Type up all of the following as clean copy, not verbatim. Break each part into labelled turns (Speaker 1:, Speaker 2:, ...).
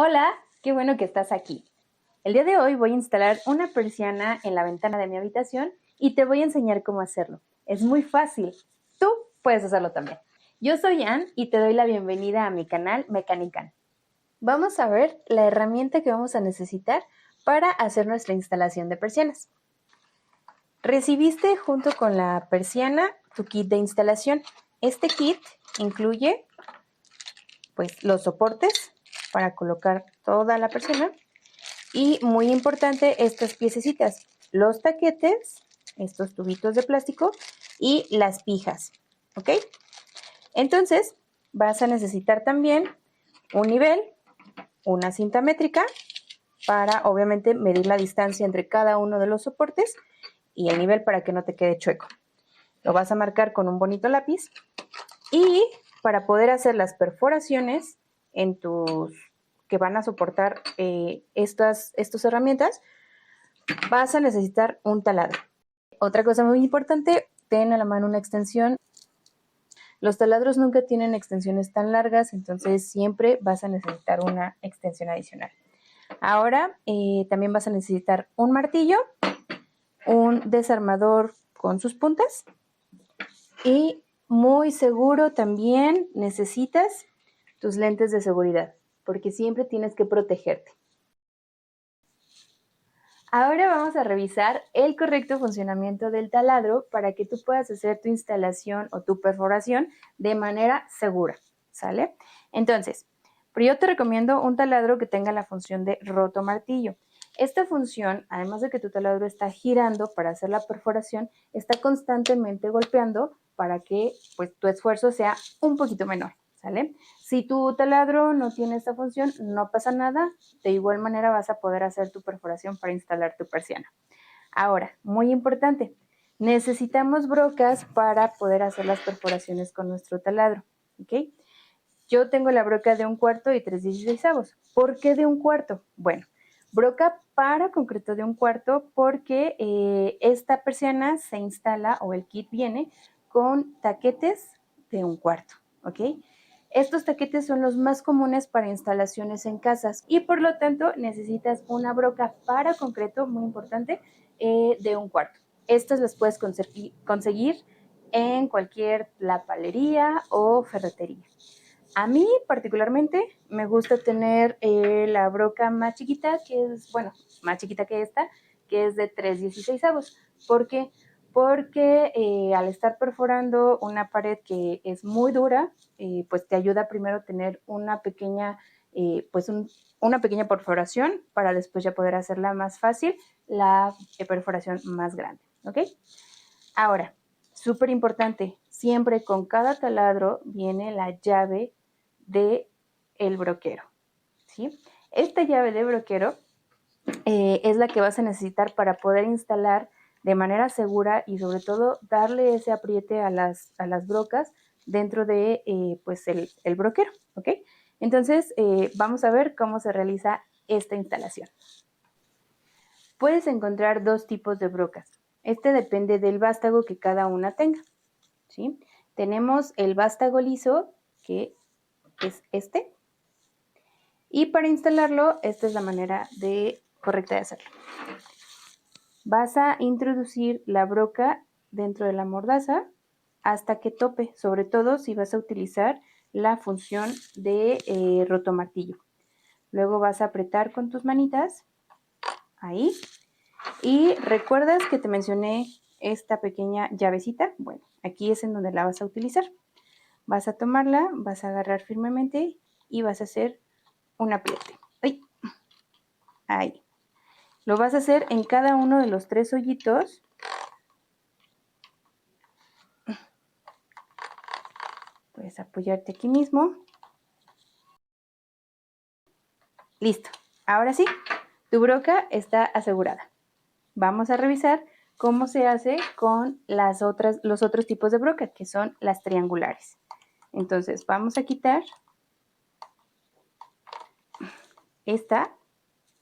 Speaker 1: Hola, qué bueno que estás aquí. El día de hoy voy a instalar una persiana en la ventana de mi habitación y te voy a enseñar cómo hacerlo. Es muy fácil. Tú puedes hacerlo también. Yo soy Ann y te doy la bienvenida a mi canal Mecanican. Vamos a ver la herramienta que vamos a necesitar para hacer nuestra instalación de persianas. Recibiste junto con la persiana tu kit de instalación. Este kit incluye los soportes para colocar toda la persiana. Y muy importante, estas piececitas, los taquetes, estos tubitos de plástico y las pijas, ¿ok? Entonces, vas a necesitar también un nivel, una cinta métrica para obviamente medir la distancia entre cada uno de los soportes y el nivel para que no te quede chueco. Lo vas a marcar con un bonito lápiz y para poder hacer las perforaciones en tus que van a soportar estas herramientas, vas a necesitar un taladro. Otra cosa muy importante, ten a la mano una extensión. Los taladros nunca tienen extensiones tan largas, entonces siempre vas a necesitar una extensión adicional. Ahora también vas a necesitar un martillo, un desarmador con sus puntas y muy seguro también necesitas tus lentes de seguridad, porque siempre tienes que protegerte. Ahora vamos a revisar el correcto funcionamiento del taladro para que tú puedas hacer tu instalación o tu perforación de manera segura, ¿sale? Entonces, pero yo te recomiendo un taladro que tenga la función de rotomartillo. Esta función, además de que tu taladro está girando para hacer la perforación, está constantemente golpeando para que pues, tu esfuerzo sea un poquito menor, ¿sale? Si tu taladro no tiene esta función, no pasa nada. De igual manera vas a poder hacer tu perforación para instalar tu persiana. Ahora, muy importante, necesitamos brocas para poder hacer las perforaciones con nuestro taladro, ¿ok? Yo tengo la broca de 1/4 y 3/16. ¿Por qué de 1/4? Bueno, broca para concreto de 1/4 porque esta persiana se instala o el kit viene con taquetes de 1/4, ¿ok? Estos taquetes son los más comunes para instalaciones en casas y por lo tanto necesitas una broca para concreto, muy importante, de 1/4. Estas las puedes conseguir en cualquier lapalería o ferretería. A mí particularmente me gusta tener la broca más chiquita, que es, bueno, más chiquita que esta, que es de 3/16. ¿Por qué? Porque al estar perforando una pared que es muy dura, pues te ayuda primero a tener una pequeña, una pequeña perforación para después ya poder hacerla más fácil, la perforación más grande, ¿ok? Ahora, súper importante, siempre con cada taladro viene la llave de el broquero, ¿sí? Esta llave de broquero es la que vas a necesitar para poder instalar de manera segura y sobre todo darle ese apriete a las brocas dentro de el broquero, ¿ok? Entonces vamos a ver cómo se realiza esta instalación. Puedes encontrar dos tipos de brocas. Este depende del vástago que cada una tenga, ¿sí? Tenemos el vástago liso, que es este, y para instalarlo, esta es la manera correcta de hacerlo. Vas a introducir la broca dentro de la mordaza hasta que tope, sobre todo si vas a utilizar la función de rotomartillo. Luego vas a apretar con tus manitas, ahí, y recuerdas que te mencioné esta pequeña llavecita. Bueno, aquí es en donde la vas a utilizar. Vas a tomarla, vas a agarrar firmemente y vas a hacer un apriete. ¡Ay! Ahí. Lo vas a hacer en cada uno de los 3 hoyitos. Puedes apoyarte aquí mismo. Listo. Ahora sí, tu broca está asegurada. Vamos a revisar cómo se hace con los otros tipos de broca, que son las triangulares. Entonces, vamos a quitar esta.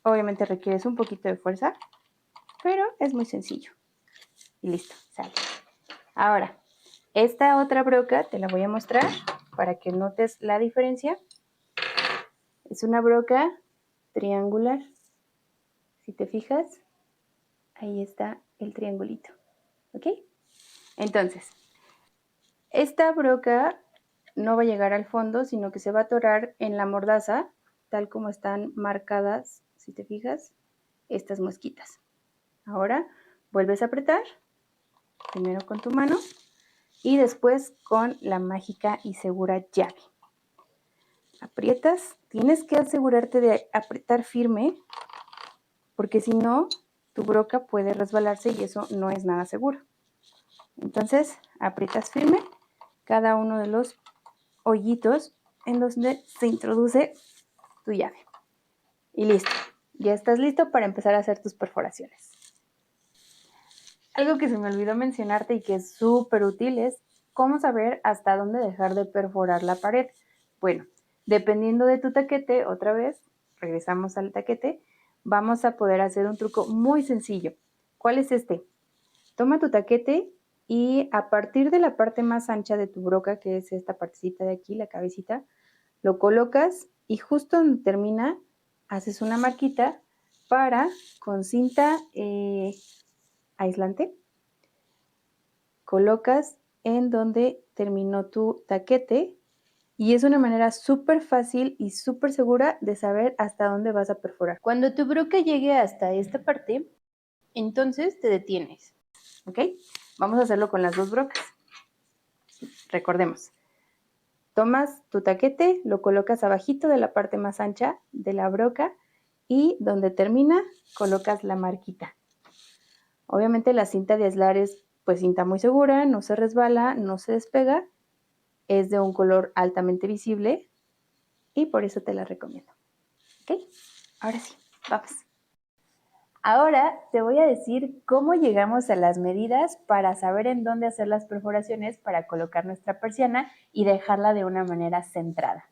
Speaker 1: Obviamente requieres un poquito de fuerza, pero es muy sencillo. Y listo, sale. Ahora, esta otra broca te la voy a mostrar para que notes la diferencia. Es una broca triangular. Si te fijas, ahí está el triangulito, ¿ok? Entonces, esta broca no va a llegar al fondo, sino que se va a atorar en la mordaza, tal como están marcadas, si te fijas, estas mosquitas. Ahora vuelves a apretar, primero con tu mano y después con la mágica y segura llave. Aprietas, tienes que asegurarte de apretar firme, porque si no, tu broca puede resbalarse y eso no es nada seguro. Entonces, aprietas firme cada uno de los hoyitos en donde se introduce tu llave. Y listo, ya estás listo para empezar a hacer tus perforaciones. Algo que se me olvidó mencionarte y que es súper útil es cómo saber hasta dónde dejar de perforar la pared. Bueno, dependiendo de tu taquete, otra vez, regresamos al taquete, vamos a poder hacer un truco muy sencillo. ¿Cuál es este? Toma tu taquete y a partir de la parte más ancha de tu broca, que es esta partecita de aquí, la cabecita, lo colocas y justo donde termina, haces una marquita para, con cinta aislante, colocas en donde terminó tu taquete y es una manera súper fácil y súper segura de saber hasta dónde vas a perforar. Cuando tu broca llegue hasta esta parte, entonces te detienes, ¿ok? Vamos a hacerlo con las dos brocas. Recordemos, tomas tu taquete, lo colocas abajito de la parte más ancha de la broca y donde termina colocas la marquita. Obviamente la cinta de aislar es pues cinta muy segura, no se resbala, no se despega, es de un color altamente visible y por eso te la recomiendo. ¿Ok? Ahora sí, vamos. Ahora te voy a decir cómo llegamos a las medidas para saber en dónde hacer las perforaciones para colocar nuestra persiana y dejarla de una manera centrada.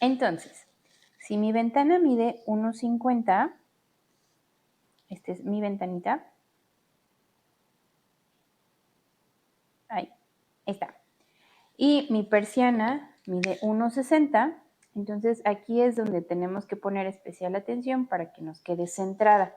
Speaker 1: Entonces, si mi ventana mide 1,50, esta es mi ventanita, ahí está, y mi persiana mide 1,60, entonces aquí es donde tenemos que poner especial atención para que nos quede centrada.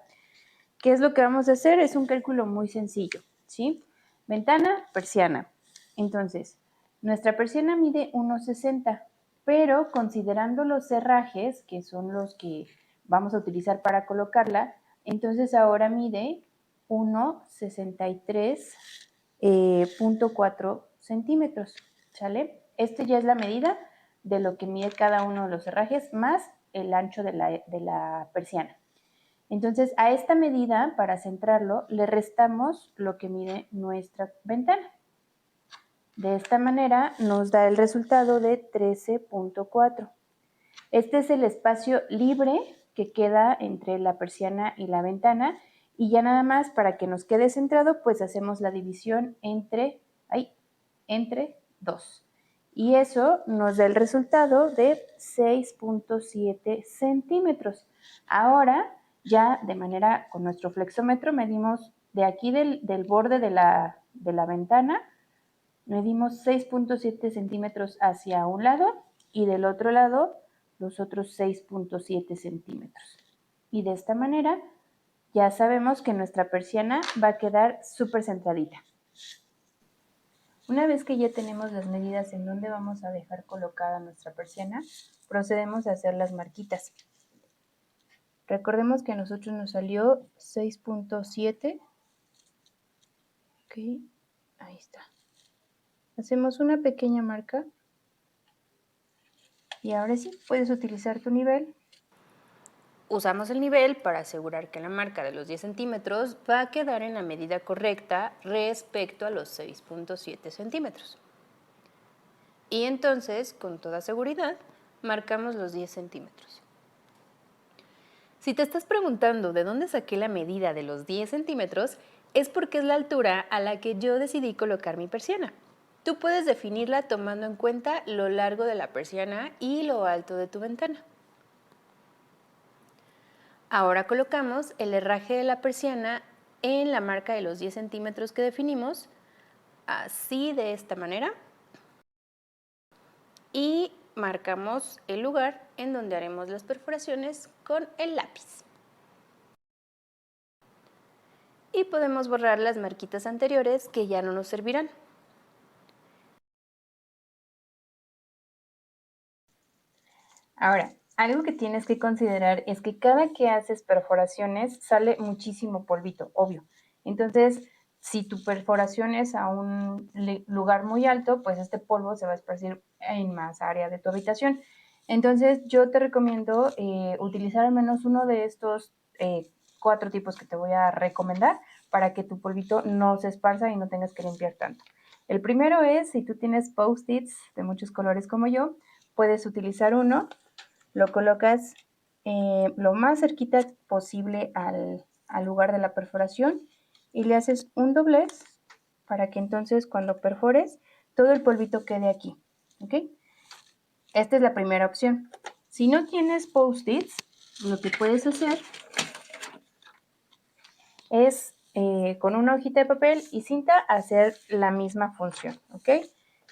Speaker 1: ¿Qué es lo que vamos a hacer? Es un cálculo muy sencillo, ¿sí? Ventana, persiana. Entonces, nuestra persiana mide 1,60, pero considerando los cerrajes, que son los que vamos a utilizar para colocarla, entonces ahora mide 1,63.4 centímetros, ¿sale? Esto ya es la medida de lo que mide cada uno de los cerrajes más el ancho de la persiana. Entonces, a esta medida, para centrarlo, le restamos lo que mide nuestra ventana. De esta manera nos da el resultado de 13.4. Este es el espacio libre que queda entre la persiana y la ventana y ya nada más para que nos quede centrado, pues hacemos la división entre 2. Y eso nos da el resultado de 6.7 centímetros. Ahora, ya de manera con nuestro flexómetro, medimos de aquí del borde de la ventana, medimos 6.7 centímetros hacia un lado y del otro lado los otros 6.7 centímetros. Y de esta manera ya sabemos que nuestra persiana va a quedar súper centradita. Una vez que ya tenemos las medidas en donde vamos a dejar colocada nuestra persiana, procedemos a hacer las marquitas. Recordemos que a nosotros nos salió 6.7. Ok, ahí está. Hacemos una pequeña marca y ahora sí puedes utilizar tu nivel.
Speaker 2: Usamos el nivel para asegurar que la marca de los 10 centímetros va a quedar en la medida correcta respecto a los 6.7 centímetros. Y entonces, con toda seguridad, marcamos los 10 centímetros. Si te estás preguntando de dónde saqué la medida de los 10 centímetros, es porque es la altura a la que yo decidí colocar mi persiana. Tú puedes definirla tomando en cuenta lo largo de la persiana y lo alto de tu ventana. Ahora colocamos el herraje de la persiana en la marca de los 10 centímetros que definimos, así de esta manera. Y marcamos el lugar en donde haremos las perforaciones con el lápiz. Y podemos borrar las marquitas anteriores que ya no nos servirán.
Speaker 1: Ahora, algo que tienes que considerar es que cada que haces perforaciones sale muchísimo polvito, obvio. Entonces, si tu perforación es a un lugar muy alto, pues este polvo se va a esparcir en más área de tu habitación. Entonces, yo te recomiendo utilizar al menos uno de estos 4 tipos que te voy a recomendar para que tu polvito no se esparza y no tengas que limpiar tanto. El primero es, si tú tienes post-its de muchos colores como yo, puedes utilizar uno, lo colocas lo más cerquita posible al lugar de la perforación y le haces un doblez para que entonces cuando perfores todo el polvito quede aquí, ¿ok? Esta es la primera opción. Si no tienes post-its, lo que puedes hacer es con una hojita de papel y cinta hacer la misma función, ¿ok?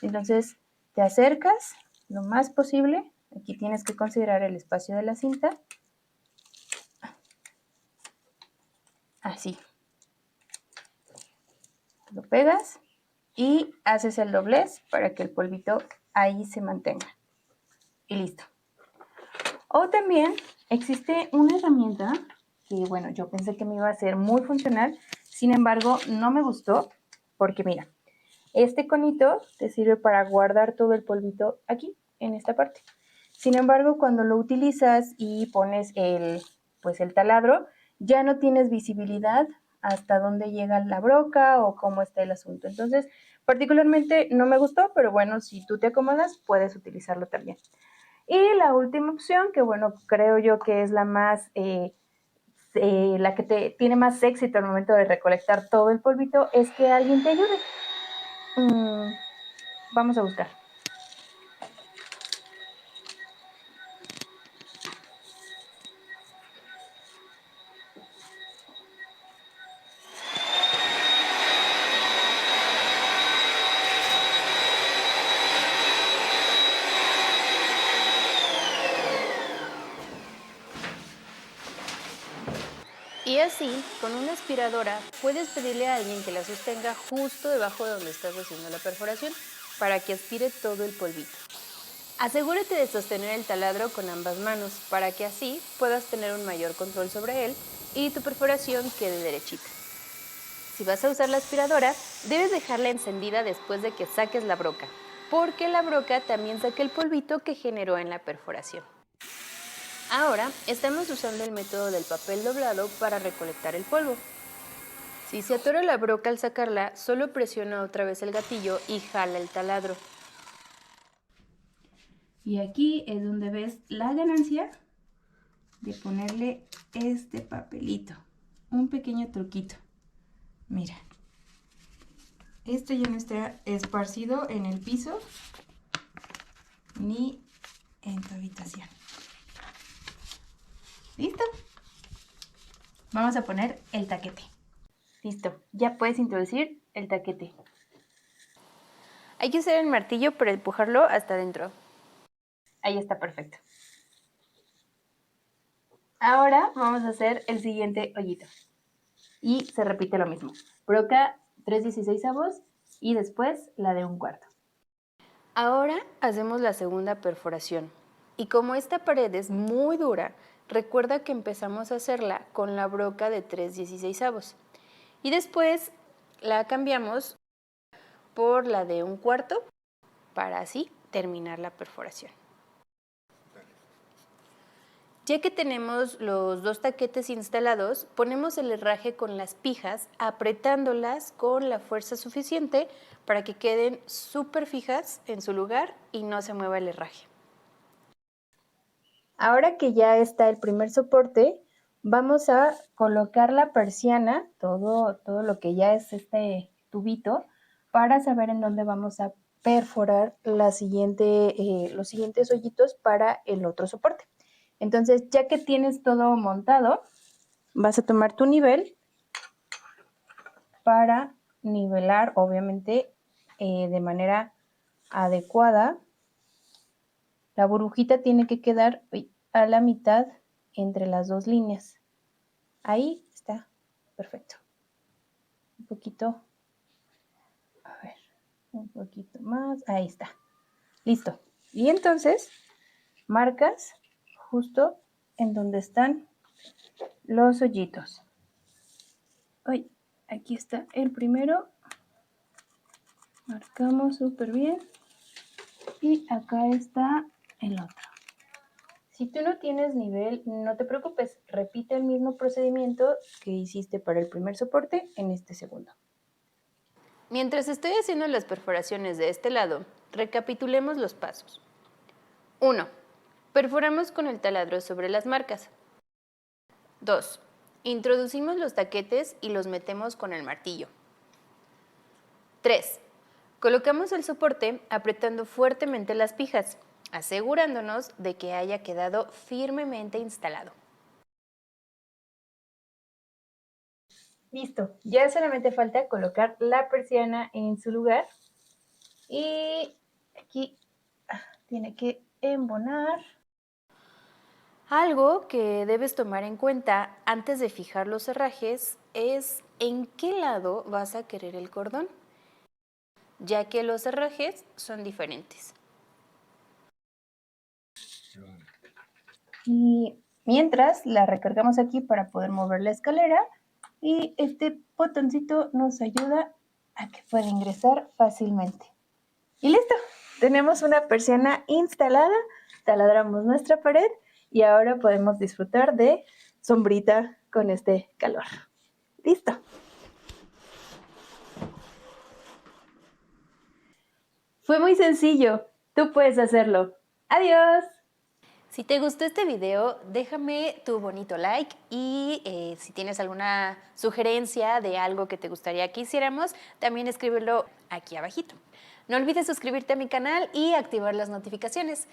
Speaker 1: Entonces te acercas lo más posible. Aquí tienes que considerar el espacio de la cinta. Así. Lo pegas y haces el doblez para que el polvito ahí se mantenga. Y listo. O también existe una herramienta que, bueno, yo pensé que me iba a ser muy funcional, sin embargo, no me gustó porque mira, este conito te sirve para guardar todo el polvito aquí, en esta parte. Sin embargo, cuando lo utilizas y pones pues el taladro, ya no tienes visibilidad hasta dónde llega la broca o cómo está el asunto. Entonces, particularmente no me gustó, pero bueno, si tú te acomodas, puedes utilizarlo también. Y la última opción, que bueno, creo yo que es la más, la que tiene más éxito al momento de recolectar todo el polvito, es que alguien te ayude. Vamos a buscar.
Speaker 2: Y así, con una aspiradora, puedes pedirle a alguien que la sostenga justo debajo de donde estás haciendo la perforación para que aspire todo el polvito. Asegúrate de sostener el taladro con ambas manos para que así puedas tener un mayor control sobre él y tu perforación quede derechita. Si vas a usar la aspiradora, debes dejarla encendida después de que saques la broca, porque la broca también saca el polvito que generó en la perforación. Ahora estamos usando el método del papel doblado para recolectar el polvo. Si se atora la broca al sacarla, solo presiona otra vez el gatillo y jala el taladro.
Speaker 1: Y aquí es donde ves la ganancia de ponerle este papelito. Un pequeño truquito. Mira. Esto ya no está esparcido en el piso ni en tu habitación. ¿Listo? Vamos a poner el taquete. Listo, ya puedes introducir el taquete.
Speaker 2: Hay que usar el martillo para empujarlo hasta adentro.
Speaker 1: Ahí está perfecto. Ahora vamos a hacer el siguiente hoyito. Y se repite lo mismo. Broca 3/16 y después la de 1/4.
Speaker 2: Ahora hacemos la segunda perforación. Y como esta pared es muy dura, recuerda que empezamos a hacerla con la broca de 3/16. Y después la cambiamos por la de 1/4 para así terminar la perforación. Ya que tenemos los dos taquetes instalados, ponemos el herraje con las pijas, apretándolas con la fuerza suficiente para que queden súper fijas en su lugar y no se mueva el herraje.
Speaker 1: Ahora que ya está el primer soporte, vamos a colocar la persiana, todo lo que ya es este tubito, para saber en dónde vamos a perforar los siguientes hoyitos para el otro soporte. Entonces, ya que tienes todo montado, vas a tomar tu nivel para nivelar, obviamente, de manera adecuada La burbujita tiene que quedar a la mitad entre las dos líneas. Ahí está, perfecto. Un poquito, a ver, un poquito más, ahí está. Listo. Y entonces marcas justo en donde están los hoyitos. Ay, aquí está el primero. Marcamos súper bien. Y acá está el otro. Si tú no tienes nivel, no te preocupes. Repite el mismo procedimiento que hiciste para el primer soporte en este segundo.
Speaker 2: Mientras estoy haciendo las perforaciones de este lado, recapitulemos los pasos. 1. Perforamos con el taladro sobre las marcas. 2. Introducimos los taquetes y los metemos con el martillo. 3. Colocamos el soporte apretando fuertemente las pijas, asegurándonos de que haya quedado firmemente instalado.
Speaker 1: Listo, ya solamente falta colocar la persiana en su lugar y aquí tiene que embonar.
Speaker 2: Algo que debes tomar en cuenta antes de fijar los herrajes es en qué lado vas a querer el cordón, ya que los herrajes son diferentes.
Speaker 1: Y mientras la recargamos aquí para poder mover la escalera y este botoncito nos ayuda a que pueda ingresar fácilmente. Y listo, tenemos una persiana instalada, taladramos nuestra pared y ahora podemos disfrutar de sombrita con este calor. Listo. Fue muy sencillo, tú puedes hacerlo. ¡Adiós!
Speaker 2: Si te gustó este video, déjame tu bonito like y si tienes alguna sugerencia de algo que te gustaría que hiciéramos, también escríbelo aquí abajito. No olvides suscribirte a mi canal y activar las notificaciones.